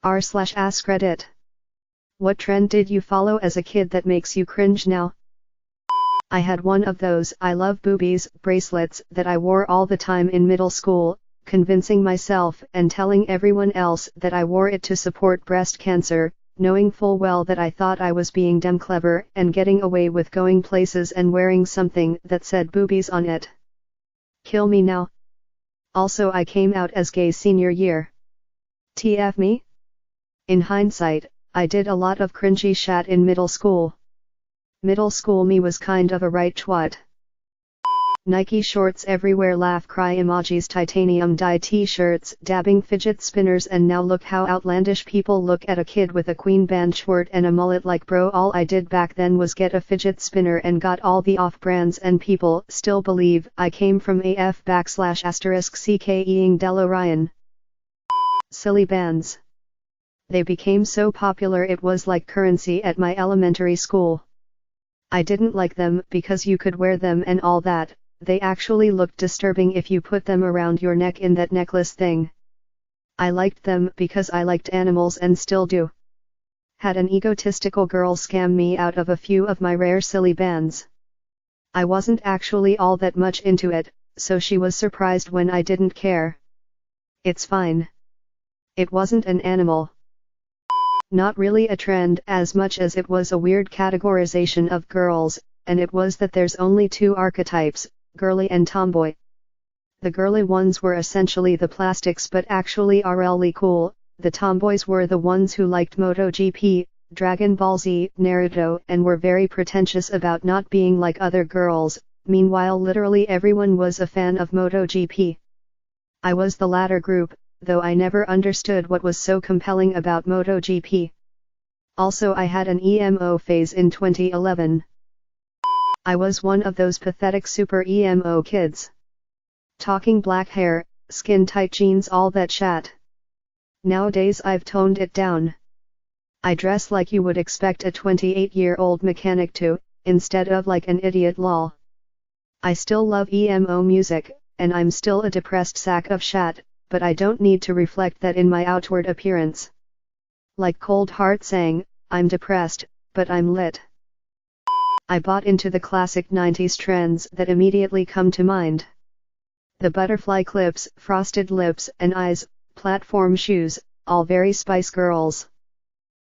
r/AskReddit. What trend did you follow as a kid that makes you cringe now? I had one of those I love boobies bracelets that I wore all the time in middle school, convincing myself and telling everyone else that I wore it to support breast cancer, knowing full well that I thought I was being damn clever and getting away with going places and wearing something that said boobies on it. Kill me now. Also, I came out as gay senior year. TF me? In hindsight, I did a lot of cringy shat in middle school. Middle school me was kind of a right twat. Nike shorts everywhere, laugh cry emojis, titanium dye t-shirts, dabbing fidget spinners, and now look how outlandish people look at a kid with a queen band shirt and a mullet. Like bro, all I did back then was get a fidget spinner and got all the off-brands, and people still believe I came from AF_**CKEing Del Orion. Silly bands. They became so popular it was like currency at my elementary school. I didn't like them because you could wear them and all that. They actually looked disturbing if you put them around your neck in that necklace thing. I liked them because I liked animals and still do. Had an egotistical girl scam me out of a few of my rare silly bands. I wasn't actually all that much into it, so she was surprised when I didn't care. It's fine. It wasn't an animal. Not really a trend as much as it was a weird categorization of girls, and it was that there's only two archetypes, girly and tomboy. The girly ones were essentially the plastics but actually really cool. The tomboys were the ones who liked MotoGP, Dragon Ball Z, Naruto, and were very pretentious about not being like other girls. Meanwhile, literally everyone was a fan of MotoGP. I was the latter group, though I never understood what was so compelling about MotoGP. Also, I had an emo phase in 2011. I was one of those pathetic super emo kids. Talking black hair, skin tight jeans, all that chat. Nowadays I've toned it down. I dress like you would expect a 28-year-old mechanic to, instead of like an idiot lol. I still love emo music, and I'm still a depressed sack of shat, but I don't need to reflect that in my outward appearance. Like Cold Heart sang, I'm depressed, but I'm lit. I bought into the classic 90s trends that immediately come to mind. The butterfly clips, frosted lips and eyes, platform shoes, all very Spice Girls.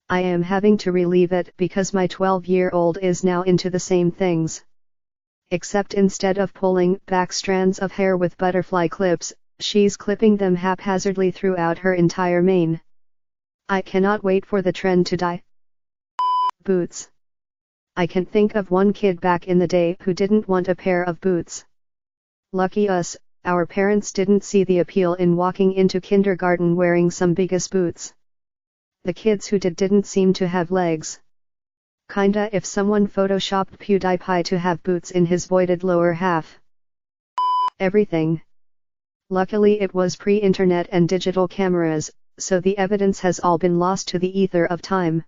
I am having to relieve it because my 12-year-old is now into the same things. Except instead of pulling back strands of hair with butterfly clips, she's clipping them haphazardly throughout her entire mane. I cannot wait for the trend to die. Boots. I can think of one kid back in the day who didn't want a pair of boots. Lucky us, our parents didn't see the appeal in walking into kindergarten wearing some biggest boots. The kids who didn't seem to have legs. Kinda if someone photoshopped PewDiePie to have boots in his voided lower half. Everything. Luckily it was pre-internet and digital cameras, so the evidence has all been lost to the ether of time.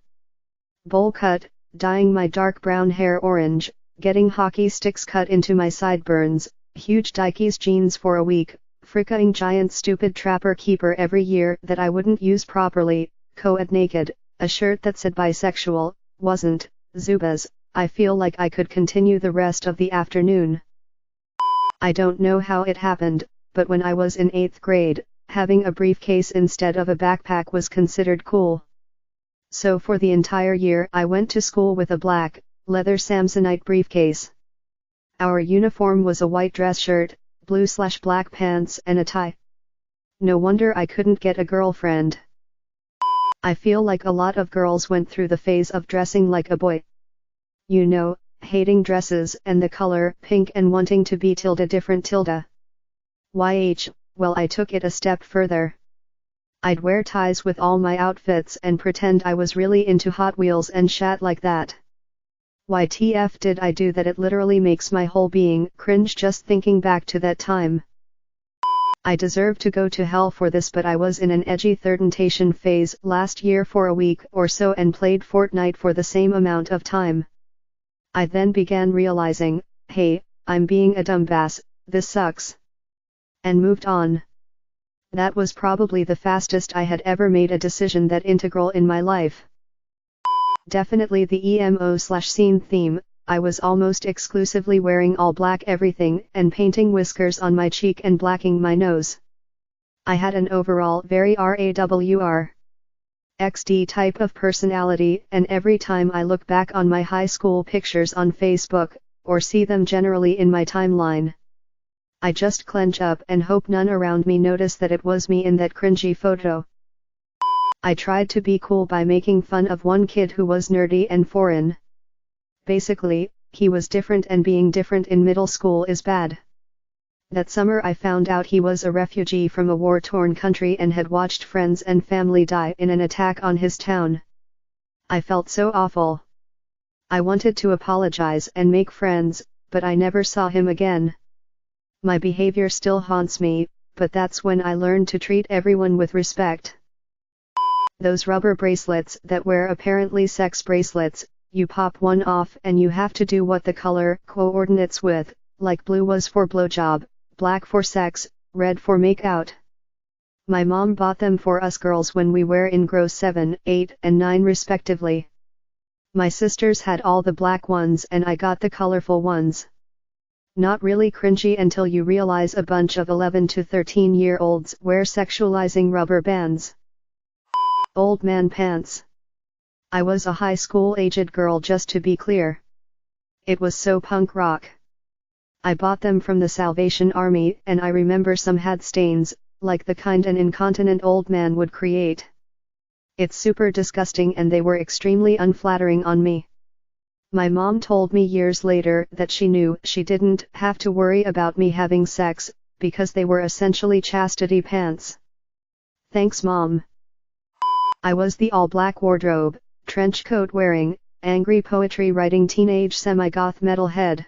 Bowl cut, dyeing my dark brown hair orange, getting hockey sticks cut into my sideburns, huge Dickies jeans for a week, fricking giant stupid trapper keeper every year that I wouldn't use properly, co-ed naked, a shirt that said bisexual, wasn't, Zubas. I feel like I could continue the rest of the afternoon. I don't know how it happened, but when I was in 8th grade, having a briefcase instead of a backpack was considered cool. So for the entire year I went to school with a black, leather Samsonite briefcase. Our uniform was a white dress shirt, blue/black pants and a tie. No wonder I couldn't get a girlfriend. I feel like a lot of girls went through the phase of dressing like a boy. You know, hating dresses and the color pink and wanting to be different. Well, I took it a step further. I'd wear ties with all my outfits and pretend I was really into Hot Wheels and shat like that. Why TF did I do that? It literally makes my whole being cringe just thinking back to that time. I deserve to go to hell for this, but I was in an edgy thirdentation phase last year for a week or so and played Fortnite for the same amount of time. I then began realizing, hey, I'm being a dumbass, this sucks. And moved on. That was probably the fastest I had ever made a decision that integral in my life. Definitely the emo/scene theme. I was almost exclusively wearing all black everything and painting whiskers on my cheek and blacking my nose. I had an overall very RAWR XD type of personality, and every time I look back on my high school pictures on Facebook, or see them generally in my timeline, I just clench up and hope none around me notice that it was me in that cringy photo. I tried to be cool by making fun of one kid who was nerdy and foreign. Basically, he was different, and being different in middle school is bad. That summer I found out he was a refugee from a war-torn country and had watched friends and family die in an attack on his town. I felt so awful. I wanted to apologize and make friends, but I never saw him again. My behavior still haunts me, but that's when I learned to treat everyone with respect. Those rubber bracelets that were apparently sex bracelets, you pop one off and you have to do what the color coordinates with, like blue was for blowjob, black for sex, red for make out. My mom bought them for us girls when we were in grade 7, 8, and 9 respectively. My sisters had all the black ones and I got the colorful ones. Not really cringy until you realize a bunch of 11 to 13-year-olds wear sexualizing rubber bands. Old man pants. I was a high school-aged girl, just to be clear. It was so punk rock. I bought them from the Salvation Army, and I remember some had stains, like the kind an incontinent old man would create. It's super disgusting, and they were extremely unflattering on me. My mom told me years later that she knew she didn't have to worry about me having sex, because they were essentially chastity pants. Thanks, Mom. I was the all-black wardrobe, trench coat wearing, angry poetry writing teenage semi-goth metalhead.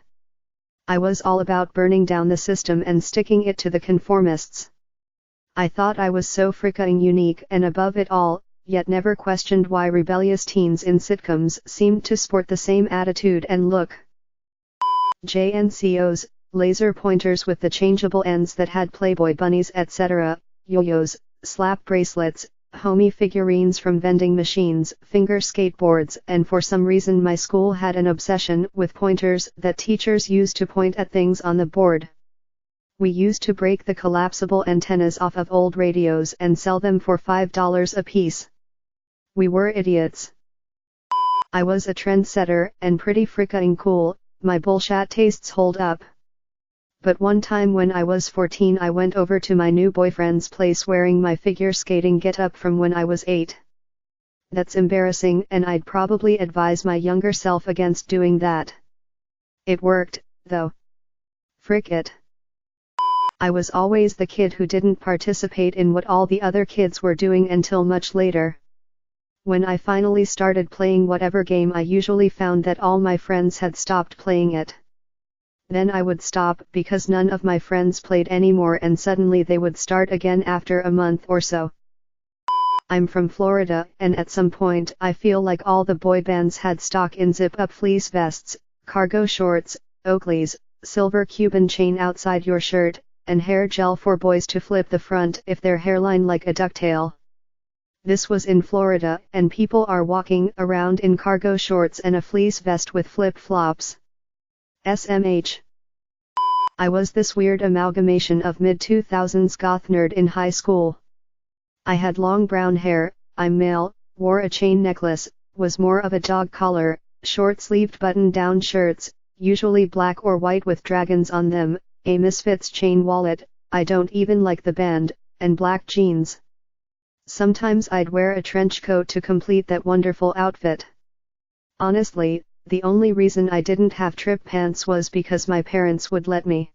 I was all about burning down the system and sticking it to the conformists. I thought I was so frickin' unique and above it all, yet never questioned why rebellious teens in sitcoms seemed to sport the same attitude and look. JNCOs, laser pointers with the changeable ends that had Playboy bunnies etc., yo-yos, slap bracelets, homie figurines from vending machines, finger skateboards, and for some reason my school had an obsession with pointers that teachers used to point at things on the board. We used to break the collapsible antennas off of old radios and sell them for $5 a piece. We were idiots. I was a trendsetter and pretty frickin' cool. My bullshit tastes hold up. But one time when I was 14 I went over to my new boyfriend's place wearing my figure skating getup from when I was 8. That's embarrassing, and I'd probably advise my younger self against doing that. It worked, though. Frick it. I was always the kid who didn't participate in what all the other kids were doing until much later. When I finally started playing whatever game, I usually found that all my friends had stopped playing it. Then I would stop because none of my friends played anymore, and suddenly they would start again after a month or so. I'm from Florida, and at some point I feel like all the boy bands had stock in zip-up fleece vests, cargo shorts, Oakleys, silver Cuban chain outside your shirt, and hair gel for boys to flip the front if their hairline like a ducktail. This was in Florida, and people are walking around in cargo shorts and a fleece vest with flip-flops. SMH. I was this weird amalgamation of mid-2000s goth nerd in high school. I had long brown hair, I'm male, wore a chain necklace, was more of a dog collar, short-sleeved button-down shirts, usually black or white with dragons on them, a Misfits chain wallet, I don't even like the band, and black jeans. Sometimes I'd wear a trench coat to complete that wonderful outfit. Honestly, the only reason I didn't have trip pants was because my parents would let me.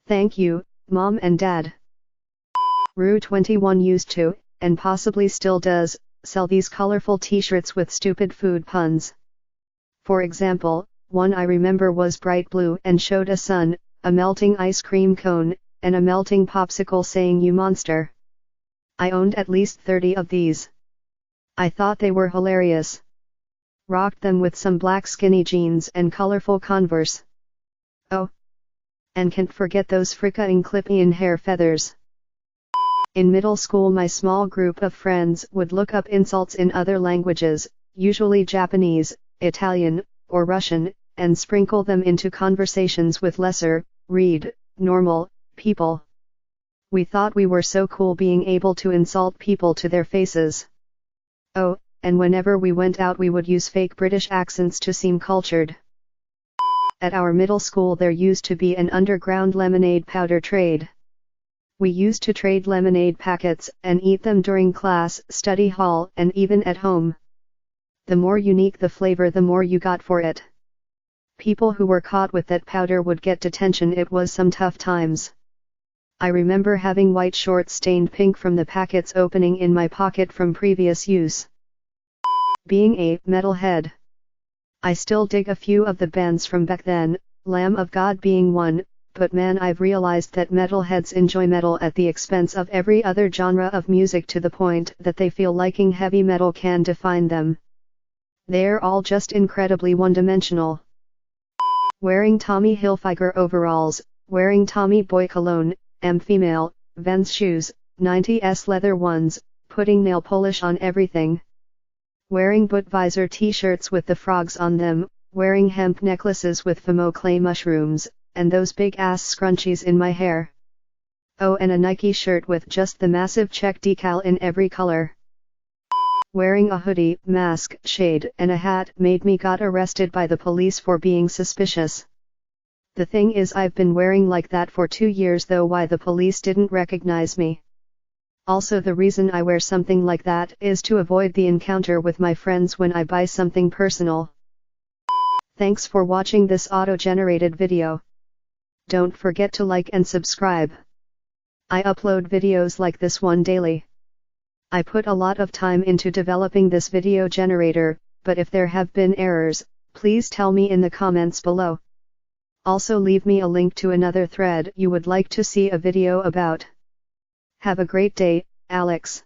Thank you, Mom and Dad. Rue 21 used to, and possibly still does, sell these colorful t-shirts with stupid food puns. For example, one I remember was bright blue and showed a sun, a melting ice cream cone, and a melting popsicle saying "You monster." I owned at least 30 of these. I thought they were hilarious. Rocked them with some black skinny jeans and colorful Converse. Oh! And can't forget those frickin' clip-in hair feathers. In middle school my small group of friends would look up insults in other languages, usually Japanese, Italian, or Russian, and sprinkle them into conversations with lesser, normal, people. We thought we were so cool being able to insult people to their faces. Oh, and whenever we went out we would use fake British accents to seem cultured. At our middle school there used to be an underground lemonade powder trade. We used to trade lemonade packets and eat them during class, study hall, and even at home. The more unique the flavor, the more you got for it. People who were caught with that powder would get detention. It was some tough times. I remember having white shorts stained pink from the packet's opening in my pocket from previous use. Being a metalhead. I still dig a few of the bands from back then, Lamb of God being one, but man, I've realized that metalheads enjoy metal at the expense of every other genre of music to the point that they feel liking heavy metal can define them. They're all just incredibly one-dimensional. Wearing Tommy Hilfiger overalls, wearing Tommy Boy cologne, female, Vans shoes, 90s leather ones, putting nail polish on everything. Wearing Budweiser t-shirts with the frogs on them, wearing hemp necklaces with famo clay mushrooms, and those big ass scrunchies in my hair. Oh, and a Nike shirt with just the massive check decal in every color. Wearing a hoodie, mask, shade, and a hat made me got arrested by the police for being suspicious. The thing is, I've been wearing like that for 2 years though. Why the police didn't recognize me? Also, the reason I wear something like that is to avoid the encounter with my friends when I buy something personal. Thanks for watching this auto-generated video. Don't forget to like and subscribe. I upload videos like this one daily. I put a lot of time into developing this video generator, but if there have been errors, please tell me in the comments below. Also leave me a link to another thread you would like to see a video about. Have a great day, Alex.